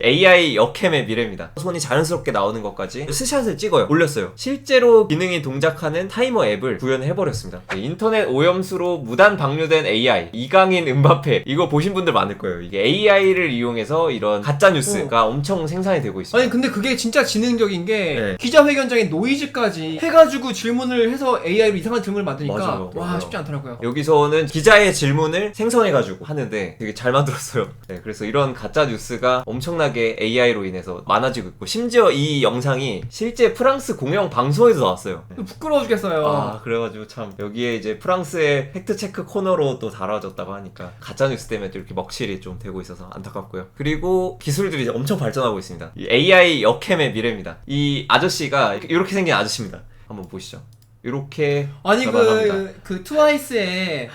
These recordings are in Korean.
AI 역캠의 미래입니다. 손이 자연스럽게 나오는 것까지 스샷을 찍어요. 올렸어요. 실제로 기능이 동작하는 타이머 앱을 구현해버렸습니다. 인터넷 오염수로 무단 방류된 AI, 이강인, 음바페, 이거 보신 분들 많을 거예요. 이게 AI를 이용해서 이런 가짜뉴스가 엄청 생산이 되고 있습니다. 아니 근데 그게 진짜 지능적인 게 네. 기자회견장에 노이즈까지 해가지고 질문을 해서 AI로 이상한 질문을 만드니까 맞아요. 와 쉽지 않더라고요. 여기서는 기자의 질문을 생성해가지고 하는데 되게 잘 만들었어요. 네, 그래서 이런 가짜뉴스가 엄청나게 AI로 인해서 많아지고 있고, 심지어 이 영상이 실제 프랑스 공영 방송에서 나왔어요. 네. 부끄러워 죽겠어요. 아, 그래가지고 참 여기에 이제 프랑스의 팩트체크 코너로 또 다뤄졌다고 하니까 가짜뉴스 때문에 또 이렇게 먹칠이 좀 되고 있어서 안타깝고요. 그리고 기술들이 이제 엄청 발전하고 있습니다. 이 AI 역캠의 미래입니다. 이 아저씨가 이렇게 생긴 아저씨입니다. 한번 보시죠. 이렇게 아니 나갑니다. 그 트와이스의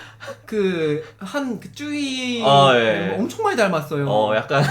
그 쭈이 예. 엄청 많이 닮았어요. 약간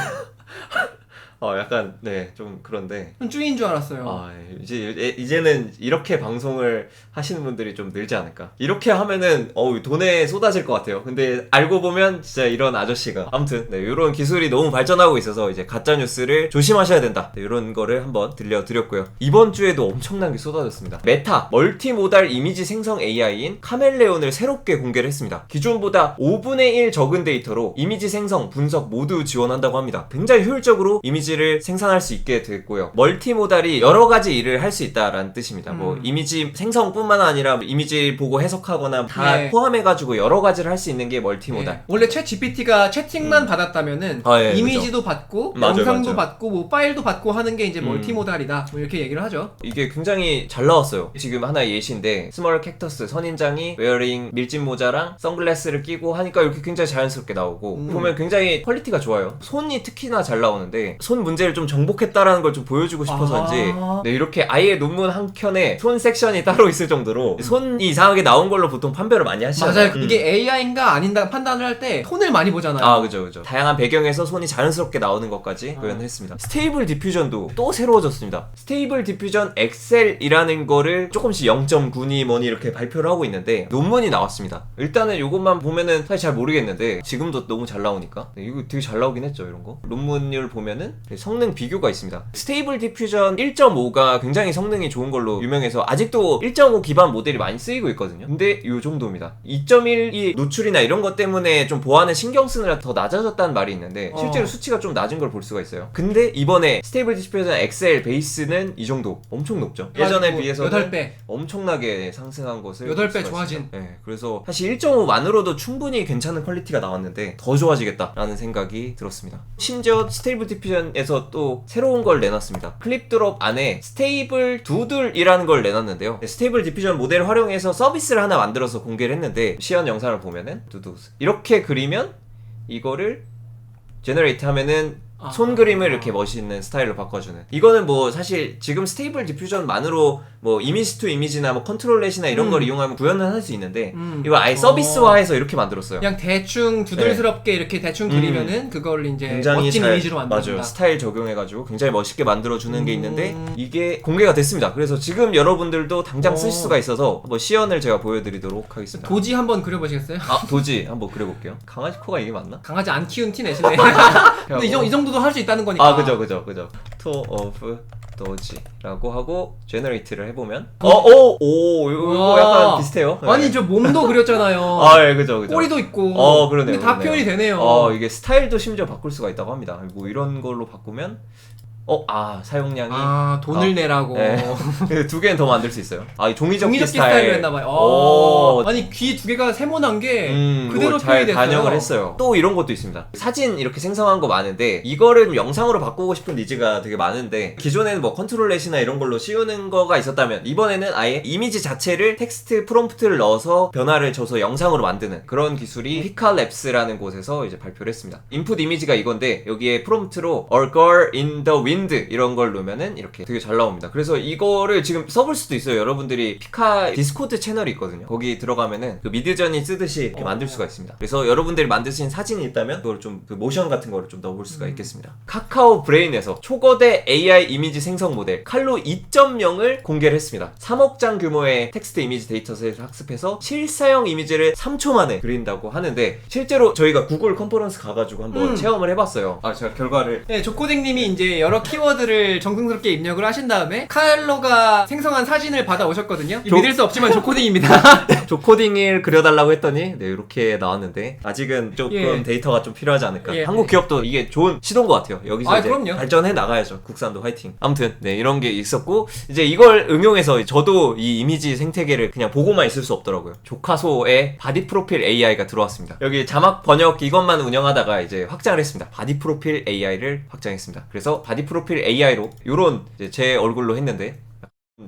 약간 네, 좀 그런데 좀 쭈이인 줄 알았어요. 이제는 이렇게 방송을 하시는 분들이 좀 늘지 않을까. 이렇게 하면은 돈에 쏟아질 것 같아요. 근데 알고 보면 진짜 이런 아저씨가, 아무튼 네, 이런 기술이 너무 발전하고 있어서 이제 가짜 뉴스를 조심하셔야 된다. 네, 이런 거를 한번 들려드렸고요. 이번 주에도 엄청난 게 쏟아졌습니다. 메타 멀티모달 이미지 생성 AI인 카멜레온을 새롭게 공개를 했습니다. 기존보다 5분의 1 적은 데이터로 이미지 생성, 분석 모두 지원한다고 합니다. 굉장히 효율적으로 이미지를 생산할 수 있게 됐고요. 멀티모달이 여러 가지 일을 할 수 있다라는 뜻입니다. 뭐 이미지 생성뿐만 아니라 이미지 보고 해석하거나 다 포함해가지고 여러 가지를 할 수 있는 게 멀티모달. 원래 챗 GPT가 채팅만 받았다면은 이미지도 받고 영상도 받고 뭐 파일도 받고 하는 게 이제 멀티모달이다. 뭐 이렇게 얘기를 하죠. 이게 굉장히 잘 나왔어요. 지금 하나의 예시인데 스몰 캡터스 선인장이 웨어링 밀짚 모자랑 선글라스를 끼고 하니까 이렇게 굉장히 자연스럽게 나오고 보면 굉장히 퀄리티가 좋아요. 손이 특히나 잘 나오는데 손 문제를 좀 정복했다라는 걸 좀 보여주고 싶어서인지 네, 이렇게 아예 논문 한 켠에 손 섹션이 따로 있을 정도로 손이 이상하게 나온 걸로 보통 판별을 많이 하시잖아요. 맞아요. 이게 AI인가 아닌가 판단을 할 때 손을 많이 보잖아요. 아, 그죠. 다양한 배경에서 손이 자연스럽게 나오는 것까지 구현했습니다. 스테이블 디퓨전도 또 새로워졌습니다. 스테이블 디퓨전 엑셀이라는 거를 조금씩 0.9니 뭐니 이렇게 발표를 하고 있는데 논문이 나왔습니다. 일단은 이것만 보면은 사실 잘 모르겠는데 지금도 너무 잘 나오니까 이거 되게 잘 나오긴 했죠. 이런 거 논문을 보면은 성능 비교가 있습니다. 스테이블 디퓨전 1.5가 굉장히 성능이 좋은 걸로 유명해서 아직도 1.5 기반 모델이 많이 쓰이고 있거든요. 근데 이 정도입니다. 2.1이 노출이나 이런 것 때문에 좀 보안에 신경 쓰느라 더 낮아졌다는 말이 있는데 실제로 수치가 좀 낮은 걸 볼 수가 있어요. 근데 이번에 스테이블 디퓨전 엑셀 베이스는 이 정도 엄청 높죠. 예전에 비해서는 8배 엄청나게 상승한 것을 8배 좋아진. 네, 그래서 사실 1.5만으로도 충분히 괜찮은 퀄리티가 나왔는데 더 좋아지겠다라는 생각이 들었습니다. 심지어 스테이블 디퓨전에서 또 새로운 걸 내놨습니다. 클립 드롭 안에 스테이블 두들이라는 걸 내놨는데요. 스테이블 디퓨전 모델을 활용해서 서비스를 하나 만들어서 공개를 했는데 시연 영상을 보면은 두두 이렇게 그리면 이거를 제너레이트 하면은 손 그림을 이렇게 멋있는 스타일로 바꿔주는. 이거는 뭐 사실 지금 스테이블 디퓨전만으로 뭐 이미지 투 이미지나 뭐 컨트롤렛이나 이런 걸 이용하면 구현은 할 수 있는데 이거 아예 서비스화해서 이렇게 만들었어요. 그냥 대충 두들스럽게 이렇게 대충 그리면은 그걸 이제 멋진 이미지로 만든다. 맞아요. 스타일 적용해가지고 굉장히 멋있게 만들어주는 게 있는데 이게 공개가 됐습니다. 그래서 지금 여러분들도 당장 쓰실 수가 있어서 한번 시연을 제가 보여드리도록 하겠습니다. 도지 한번 그려보시겠어요? 도지 한번 그려볼게요. 강아지 코가 이게 맞나? 강아지 안 키운 티 내시네. 근데 이 정도도 할 수 있다는 거니까. 그죠. 토 오브 도지라고 하고 제너레이트를 해보면 이거 약간 비슷해요. 아니 저 몸도 그렸잖아요. 예, 그죠. 꼬리도 있고. 그러네요. 근데 다 표현이 되네요. 이게 스타일도 심지어 바꿀 수가 있다고 합니다. 뭐 이런 걸로 바꾸면 사용량이 돈을 내라고. 네. 두 개는 더 만들 수 있어요. 이 종이접기 스타일로 했나봐요. 아니 귀 두 개가 세모난 게 그대로 잘 표현이 됐어요. 반영을 했어요. 또 이런 것도 있습니다. 사진 이렇게 생성한 거 많은데 이거를 좀 영상으로 바꾸고 싶은 니즈가 되게 많은데 기존에는 뭐 컨트롤렛이나 이런 걸로 씌우는 거가 있었다면 이번에는 아예 이미지 자체를 텍스트 프롬프트를 넣어서 변화를 줘서 영상으로 만드는 그런 기술이 피카랩스라는 곳에서 이제 발표를 했습니다. 인풋 이미지가 이건데 여기에 프롬프트로 A girl in the 윈드 이런 걸 놓으면은 이렇게 되게 잘 나옵니다. 그래서 이거를 지금 써볼 수도 있어요. 여러분들이 피카 디스코드 채널이 있거든요. 거기 들어가면은 그 미드전이 쓰듯이 이렇게 만들 수가 있습니다. 그래서 여러분들이 만드신 사진이 있다면 그걸 좀 그 모션 같은 거를 좀 넣어볼 수가 있겠습니다. 카카오 브레인에서 초거대 AI 이미지 생성 모델 칼로 2.0을 공개를 했습니다. 3억 장 규모의 텍스트 이미지 데이터셋을 학습해서 실사형 이미지를 3초 만에 그린다고 하는데 실제로 저희가 구글 컨퍼런스 가가지고 한번 체험을 해봤어요. 제가 결과를 네, 조코딩님이 이제 여러 키워드를 정성스럽게 입력을 하신 다음에 칼로가 생성한 사진을 받아 오셨거든요. 믿을 수 없지만 조코딩입니다. 조코딩을 그려달라고 했더니 네 이렇게 나왔는데 아직은 조금 데이터가 좀 필요하지 않을까. 한국 기업도 이게 좋은 시도인 것 같아요. 여기서 이제 그럼요. 발전해 나가야죠. 국산도 화이팅. 아무튼 네 이런 게 있었고 이제 이걸 응용해서 저도 이 이미지 생태계를 그냥 보고만 있을 수 없더라고요. 조카소에 바디 프로필 AI가 들어왔습니다. 여기 자막 번역 이것만 운영하다가 이제 확장을 했습니다. 바디 프로필 AI를 확장했습니다. 그래서 바디 프로필 AI로 요런 이제 제 얼굴로 했는데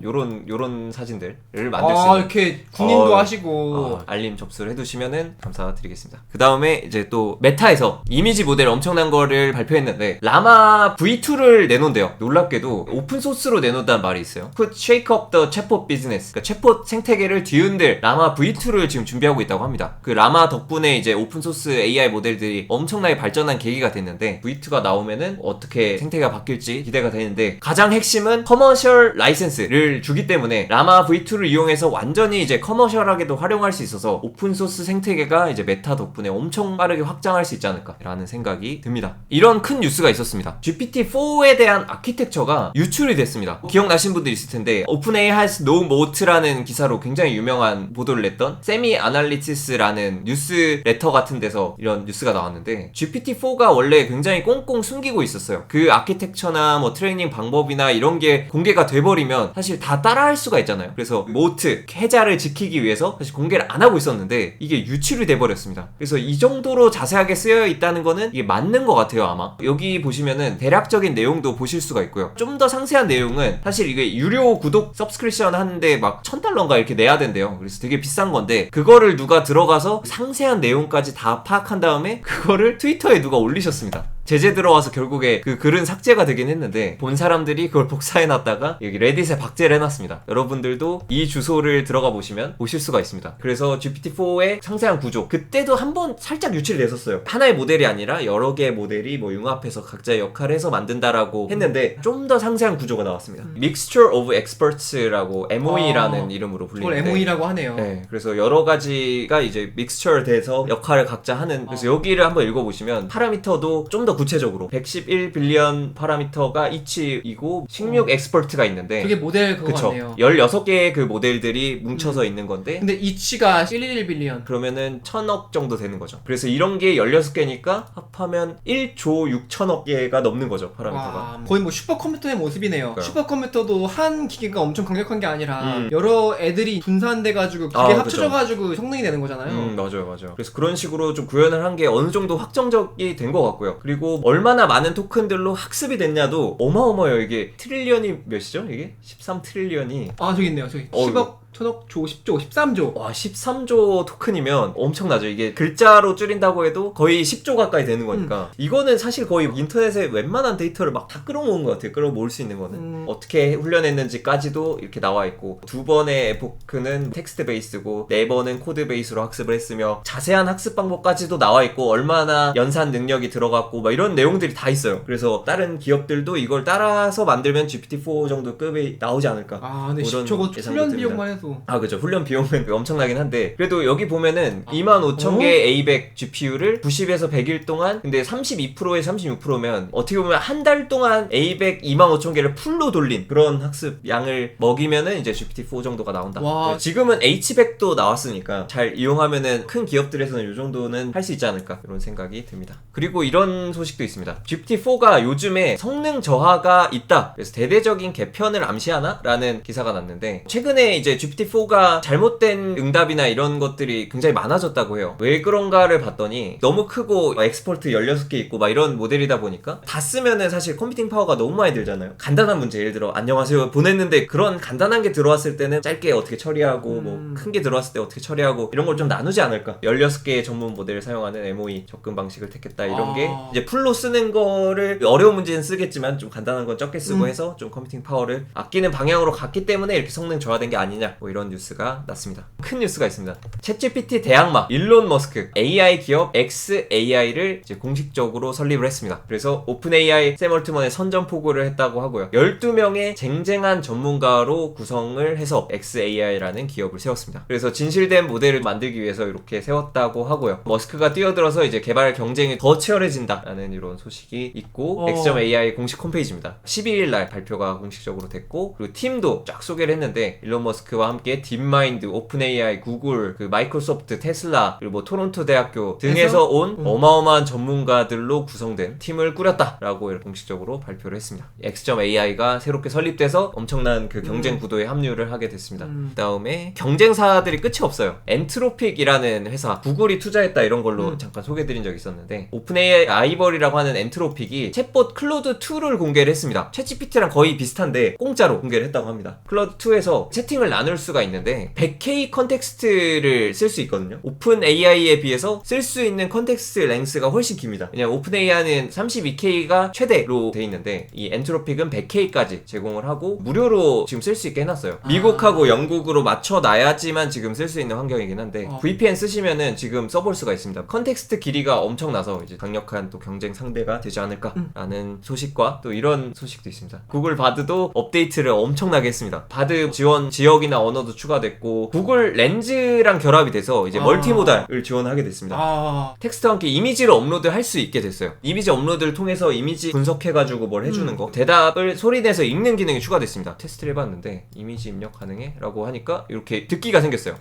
요런 사진들을 만들 수 있는 이렇게 군인도 하시고 알림 접수를 해두시면은 감사드리겠습니다. 그 다음에 이제 또 메타에서 이미지 모델 엄청난 거를 발표했는데 라마 V2를 내놓은대요. 놀랍게도 오픈소스로 내놓는다는 말이 있어요. Could shake up the chatbot business. 그러니까 챗봇 생태계를 뒤흔들 라마 V2를 지금 준비하고 있다고 합니다. 그 라마 덕분에 이제 오픈소스 AI 모델들이 엄청나게 발전한 계기가 됐는데 V2가 나오면은 어떻게 생태계가 바뀔지 기대가 되는데 가장 핵심은 커머셜 라이센스를 주기 때문에 라마 V2를 이용해서 완전히 이제 커머셜하게도 활용할 수 있어서 오픈소스 생태계가 이제 메타 덕분에 엄청 빠르게 확장할 수 있지 않을까라는 생각이 듭니다. 이런 큰 뉴스가 있었습니다. GPT-4에 대한 아키텍처가 유출이 됐습니다. 기억나신 분들 있을 텐데 오픈AI has no moat라는 기사로 굉장히 유명한 보도를 냈던 세미 아날리티스라는 뉴스레터 같은 데서 이런 뉴스가 나왔는데 GPT-4가 원래 굉장히 꽁꽁 숨기고 있었어요. 그 아키텍처나 뭐 트레이닝 방법이나 이런 게 공개가 돼버리면 사실 다 따라할 수가 있잖아요. 그래서 모트, 해자를 지키기 위해서 사실 공개를 안 하고 있었는데 이게 유출이 돼버렸습니다. 그래서 이 정도로 자세하게 쓰여 있다는 거는 이게 맞는 것 같아요. 아마 여기 보시면은 대략적인 내용도 보실 수가 있고요. 좀 더 상세한 내용은 사실 이게 유료 구독 서브스크립션 하는데 막 $1,000인가 이렇게 내야 된대요. 그래서 되게 비싼 건데 그거를 누가 들어가서 상세한 내용까지 다 파악한 다음에 그거를 트위터에 누가 올리셨습니다. 제재 들어와서 결국에 그 글은 삭제가 되긴 했는데 본 사람들이 그걸 복사해놨다가 여기 레딧에 박제를 해놨습니다. 여러분들도 이 주소를 들어가 보시면 보실 수가 있습니다. 그래서 GPT-4의 상세한 구조 그때도 한번 살짝 유출이 됐었어요. 하나의 모델이 아니라 여러 개의 모델이 뭐 융합해서 각자의 역할을 해서 만든다라고 했는데 좀 더 상세한 구조가 나왔습니다. Mixture of Experts라고 MOE라는 이름으로 불리는데 그걸 MOE라고 하네요. 네, 그래서 여러 가지가 이제 믹스처 돼서 역할을 각자 하는 그래서 여기를 한번 읽어보시면 파라미터도 좀 더 구체적으로 111 빌리언 파라미터가 이치이고 16 엑스퍼트가 있는데 그게 모델 그거 그쵸. 같네요. 16개의 그 모델들이 뭉쳐서 있는 건데 근데 이치가 111 빌리언 그러면은 1000억 정도 되는 거죠. 그래서 이런 게 16개니까 합하면 1조 6천억 개가 넘는 거죠. 파라미터가. 거의 뭐 슈퍼컴퓨터의 모습이네요. 그러니까요. 슈퍼컴퓨터도 한 기계가 엄청 강력한 게 아니라 여러 애들이 분산돼가지고 그게 합쳐져가지고 성능이 되는 거잖아요. 맞아요. 그래서 그런 식으로 좀 구현을 한 게 어느 정도 확정적이 된 것 같고요. 그리고 얼마나 많은 토큰들로 학습이 됐냐도 어마어마해요. 이게 트릴리언이 몇이죠? 이게? 13트릴리언이 저기 있네요. 저기 10억 1000억 조 10조 13조 와 13조 토큰이면 엄청나죠. 이게 글자로 줄인다고 해도 거의 10조 가까이 되는 거니까 이거는 사실 거의 인터넷에 웬만한 데이터를 막 다 끌어모은 것 같아요. 끌어모을 수 있는 거는 어떻게 훈련했는지까지도 이렇게 나와 있고 2번의 에포크는 텍스트 베이스고 4번은 코드 베이스로 학습을 했으며 자세한 학습 방법까지도 나와 있고 얼마나 연산 능력이 들어갔고 막 이런 내용들이 다 있어요. 그래서 다른 기업들도 이걸 따라서 만들면 GPT-4 정도 급이 나오지 않을까. 근데 저거 훈련 비용만 해도 그죠. 훈련 비용은 엄청나긴 한데 그래도 여기 보면은 25,000개의 A100 GPU를 90에서 100일 동안 근데 32%에서 36%면 어떻게 보면 한 달 동안 A100 25,000개를 풀로 돌린 그런 학습 양을 먹이면은 이제 GPT-4 정도가 나온다. 지금은 H100도 나왔으니까 잘 이용하면은 큰 기업들에서는 이 정도는 할 수 있지 않을까 이런 생각이 듭니다. 그리고 이런 소식도 있습니다. GPT-4가 요즘에 성능 저하가 있다. 그래서 대대적인 개편을 암시하나? 라는 기사가 났는데 최근에 이제 GPT GPT-4가 잘못된 응답이나 이런 것들이 굉장히 많아졌다고 해요. 왜 그런가를 봤더니 너무 크고 엑스퍼트 16개 있고 막 이런 모델이다 보니까 다 쓰면은 사실 컴퓨팅 파워가 너무 많이 들잖아요. 간단한 문제 예를 들어 안녕하세요 보냈는데 그런 간단한 게 들어왔을 때는 짧게 어떻게 처리하고 뭐 큰 게 들어왔을 때 어떻게 처리하고 이런 걸 좀 나누지 않을까. 16개의 전문 모델을 사용하는 MOE 접근 방식을 택했다. 이런 게 이제 풀로 쓰는 거를 어려운 문제는 쓰겠지만 좀 간단한 건 적게 쓰고 해서 좀 컴퓨팅 파워를 아끼는 방향으로 갔기 때문에 이렇게 성능 저하된 게 아니냐 뭐 이런 뉴스가 났습니다. 큰 뉴스가 있습니다. 챗GPT 대항마 일론 머스크 AI 기업 xAI를 이제 공식적으로 설립을 했습니다. 그래서 오픈AI 샘 얼트먼에 선전포고를 했다고 하고요. 12명의 쟁쟁한 전문가로 구성을 해서 xAI라는 기업을 세웠습니다. 그래서 진실된 모델을 만들기 위해서 이렇게 세웠다고 하고요. 머스크가 뛰어들어서 이제 개발 경쟁이 더 치열해진다라는 이런 소식이 있고 x.ai 공식 홈페이지입니다. 12일 날 발표가 공식적으로 됐고 그리고 팀도 쫙 소개를 했는데 일론 머스크와 함께 딥마인드, 오픈AI, 구글, 그 마이크로소프트, 테슬라 그리고 뭐 토론토 대학교 등에서 온 어마어마한 전문가들로 구성된 팀을 꾸렸다라고 공식적으로 발표를 했습니다. x.ai가 새롭게 설립돼서 엄청난 그 경쟁 구도에 합류를 하게 됐습니다. 그다음에 경쟁사들이 끝이 없어요. 엔트로픽이라는 회사, 구글이 투자했다 이런 걸로 잠깐 소개드린 적이 있었는데 오픈AI 아이버리라고 하는 엔트로픽이 챗봇 클로드 2를 공개를 했습니다. 챗GPT랑 거의 비슷한데 공짜로 공개를 했다고 합니다. 클로드 2에서 채팅을 나눌 수가 있는데 100K 컨텍스트를 쓸 수 있거든요. 오픈AI에 비해서 쓸 수 있는 컨텍스트 랭스가 훨씬 깁니다. 왜냐면 오픈AI는 32K가 최대로 돼 있는데 이 엔트로픽은 100K까지 제공을 하고 무료로 지금 쓸 수 있게 해놨어요. 미국하고 영국으로 맞춰놔야지만 지금 쓸 수 있는 환경이긴 한데 VPN 쓰시면은 지금 써볼 수가 있습니다. 컨텍스트 길이가 엄청나서 이제 강력한 또 경쟁 상대가 되지 않을까라는 소식과 또 이런 소식도 있습니다. 구글 바드도 업데이트를 엄청나게 했습니다. 바드 지원 지역이나 언어도 추가됐고 구글 렌즈랑 결합이 돼서 이제 멀티모달을 지원하게 됐습니다. 텍스트와 함께 이미지를 업로드할 수 있게 됐어요. 이미지 업로드를 통해서 이미지 분석해가지고 뭘 해주는 거 대답을 소리내서 읽는 기능이 추가됐습니다. 테스트를 해봤는데 이미지 입력 가능해? 라고 하니까 이렇게 듣기가 생겼어요.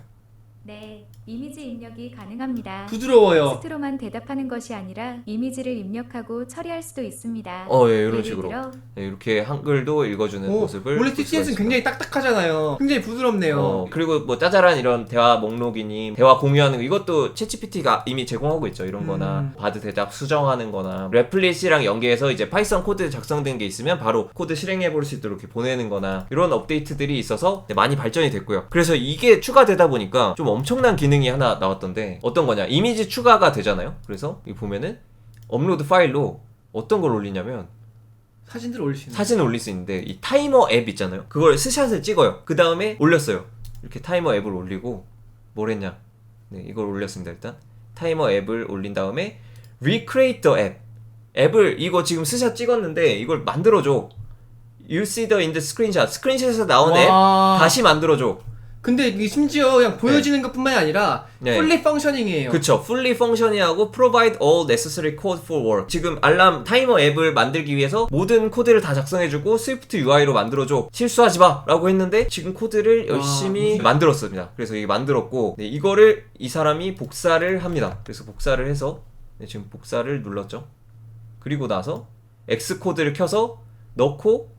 네, 이미지 입력이 가능합니다. 부드러워요. 텍스트로만 대답하는 것이 아니라 이미지를 입력하고 처리할 수도 있습니다. 예, 이런 식으로. 네, 이렇게 한글도 읽어주는 모습을. 원래 TTS는 굉장히 딱딱하잖아요. 굉장히 부드럽네요. 그리고 뭐 짜잘한 이런 대화 목록이니 대화 공유하는 거 이것도 챗GPT가 이미 제공하고 있죠. 이런 거나 바드 대답 수정하는 거나 레플릿이랑 연계해서 이제 파이썬 코드 작성된 게 있으면 바로 코드 실행해 볼 수 있도록 이렇게 보내는 거나 이런 업데이트들이 있어서 많이 발전이 됐고요. 그래서 이게 추가되다 보니까 좀 엄청난 기능이 하나 나왔던데 어떤 거냐, 이미지 추가가 되잖아요. 그래서 이 보면은 업로드 파일로 어떤 걸 올리냐면 사진을 올릴 수 있는데 이 타이머 앱 있잖아요. 그걸 스샷을 찍어요. 그 다음에 올렸어요. 이렇게 타이머 앱을 올리고 뭘 했냐, 네, 이걸 올렸습니다. 일단 타이머 앱을 올린 다음에 recreate the app, 앱을 이거 지금 스샷 찍었는데 이걸 만들어줘. You see the in the screenshot, 스크린샷에서 나온 앱 다시 만들어줘. 근데 이게 심지어 그냥 보여지는 것뿐만이 아니라 fully functioning이에요. 그쵸. fully functioning하고 provide all necessary code for work. 지금 알람 타이머 앱을 만들기 위해서 모든 코드를 다 작성해주고 스위프트 UI로 만들어줘. 실수하지 마! 라고 했는데 지금 코드를 열심히 만들었습니다. 그래서 이게 만들었고 이거를 이 사람이 복사를 합니다. 그래서 복사를 해서 지금 복사를 눌렀죠. 그리고 나서 X코드를 켜서 넣고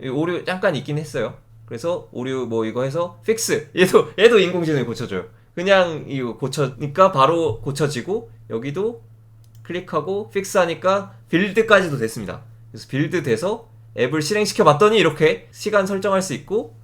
오류 잠깐 있긴 했어요. 그래서 오류 뭐 이거 해서 픽스, 얘도 인공지능이 고쳐줘요. 그냥 이거 고쳐니까 바로 고쳐지고 여기도 클릭하고 픽스 하니까 빌드까지도 됐습니다. 그래서 빌드 돼서 앱을 실행시켜 봤더니 이렇게 시간 설정할 수 있고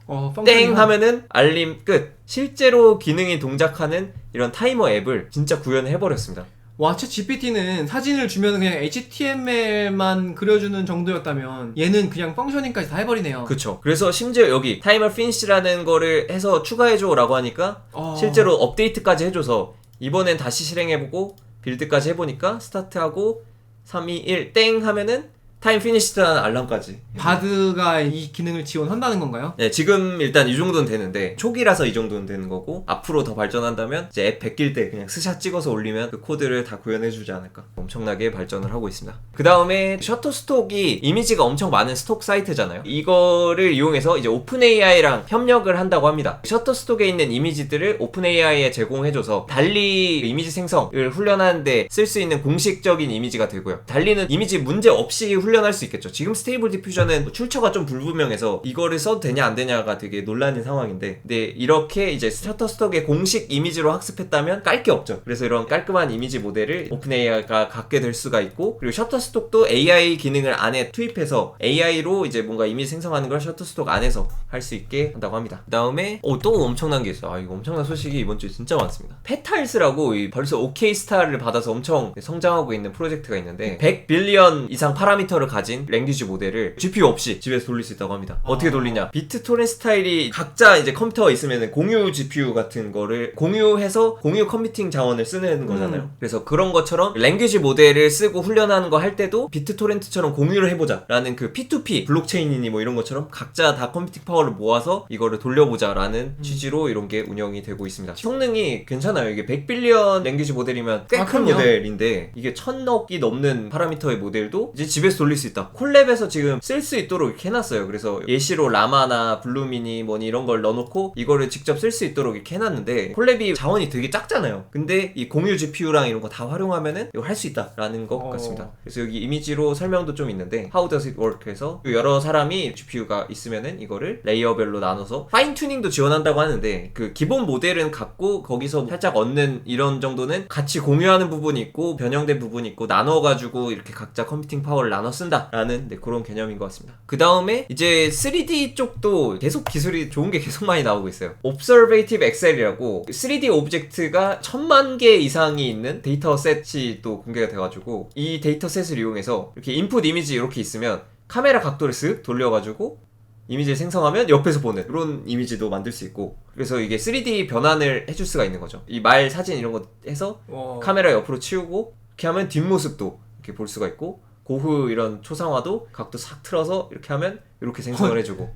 땡 하면은 알림 끝. 실제로 기능이 동작하는 이런 타이머 앱을 진짜 구현해 버렸습니다. 와, 챗GPT는 사진을 주면 그냥 HTML만 그려주는 정도였다면 얘는 그냥 펑셔닝까지 다 해버리네요. 그쵸. 그래서 심지어 여기 타이머 피니시라는 거를 해서 추가해줘 라고 하니까 실제로 업데이트까지 해줘서 이번엔 다시 실행해보고 빌드까지 해보니까 스타트하고 3, 2, 1 땡 하면은 타임 피니시드라는 알람까지. 바드가 이 기능을 지원한다는 건가요? 네, 지금 일단 이 정도는 되는데 초기라서 이 정도는 되는 거고 앞으로 더 발전한다면 이제 앱 베낄 때 그냥 스샷 찍어서 올리면 그 코드를 다 구현해주지 않을까. 엄청나게 발전을 하고 있습니다. 그 다음에 셔터스톡이 이미지가 엄청 많은 스톡 사이트잖아요. 이거를 이용해서 이제 오픈AI랑 협력을 한다고 합니다. 셔터스톡에 있는 이미지들을 오픈AI에 제공해줘서 달리 이미지 생성을 훈련하는데 쓸 수 있는 공식적인 이미지가 되고요. 달리는 이미지 문제 없이 훈련할 수 있겠죠. 지금 스테이블 디퓨전은 출처가 좀 불분명해서 이거를 써도 되냐 안 되냐가 되게 논란인 상황인데, 근데 이렇게 이제 셔터스톡의 공식 이미지로 학습했다면 깔 게 없죠. 그래서 이런 깔끔한 이미지 모델을 오픈AI가 갖게 될 수가 있고, 그리고 셔터스톡도 AI 기능을 안에 투입해서 AI로 이제 뭔가 이미지 생성하는 걸 셔터스톡 안에서 할 수 있게 한다고 합니다. 그 다음에 또 엄청난 게 있어요. 이거 엄청난 소식이 이번 주에 진짜 많습니다. 페탈스라고 벌써 OK 스타를 받아서 엄청 성장하고 있는 프로젝트가 있는데 100빌리언 이상 파라미터를 가진 랭귀지 모델을 GPU 없이 집에서 돌릴 수 있다고 합니다. 어떻게 돌리냐? 비트토렌 스타일이 각자 이제 컴퓨터가 있으면 공유 GPU 같은 거를 공유해서 공유 컴퓨팅 자원을 쓰는 거잖아요. 그래서 그런 것처럼 랭귀지 모델을 쓰고 훈련하는 거 할 때도 비트토렌트처럼 공유를 해보자 라는 그 P2P 블록체인이니 뭐 이런 것처럼 각자 다 컴퓨팅 파워를 모아서 이거를 돌려보자 라는 취지로 이런 게 운영이 되고 있습니다. 성능이 괜찮아요. 이게 100빌리언 랭귀지 모델이면 꽤 큰 모델인데 이게 1000억이 넘는 파라미터의 모델도 이제 집에서 돌릴 수 있다. 콜랩에서 지금 쓸 수 있도록 이렇게 해놨어요. 그래서 예시로 라마나 블루미니 뭐니 이런 걸 넣어놓고 이거를 직접 쓸 수 있도록 이렇게 해놨는데, 콜랩이 자원이 되게 작잖아요. 근데 이 공유 GPU랑 이런 거 다 활용하면은 이걸 할 수 있다라는 것 같습니다. 그래서 여기 이미지로 설명도 좀 있는데 How does it work 해서 여러 사람이 GPU가 있으면은 이거를 레이어별로 나눠서 파인 튜닝도 지원한다고 하는데, 그 기본 모델은 갖고 거기서 살짝 얻는 이런 정도는 같이 공유하는 부분이 있고 변형된 부분이 있고 나눠가지고 이렇게 각자 컴퓨팅 파워를 나눠 쓴다라는 그런 개념인 것 같습니다. 그 다음에 이제 3D 쪽도 계속 기술이 좋은 게 계속 많이 나오고 있어요. Observative Excel이라고 3D 오브젝트가 1000만 개 이상이 있는 데이터 셋이 또 공개가 돼가지고 이 데이터 셋을 이용해서 이렇게 인풋 이미지 이렇게 있으면 카메라 각도를 쓱 돌려가지고 이미지를 생성하면 옆에서 보는 그런 이미지도 만들 수 있고, 그래서 이게 3D 변환을 해줄 수가 있는 거죠. 이 말, 사진 이런 거 해서 카메라 옆으로 치우고 이렇게 하면 뒷모습도 이렇게 볼 수가 있고, 고흐 이런 초상화도 각도 싹 틀어서 이렇게 하면 이렇게 생성을 해주고,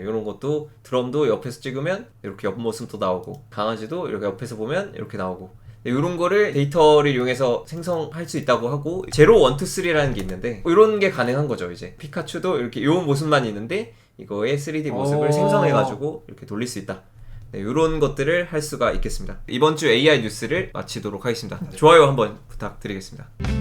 이런 것도 드럼도 옆에서 찍으면 이렇게 옆모습도 나오고, 강아지도 이렇게 옆에서 보면 이렇게 나오고, 이런 거를 데이터를 이용해서 생성할 수 있다고 하고, 제로 1, 2, 3라는 게 있는데 이런 게 가능한 거죠. 이제 피카츄도 이렇게 이 모습만 있는데 이거의 3D 모습을 생성해가지고 이렇게 돌릴 수 있다. 이런 것들을 할 수가 있겠습니다. 이번 주 AI 뉴스를 마치도록 하겠습니다. 좋아요 한번 부탁드리겠습니다.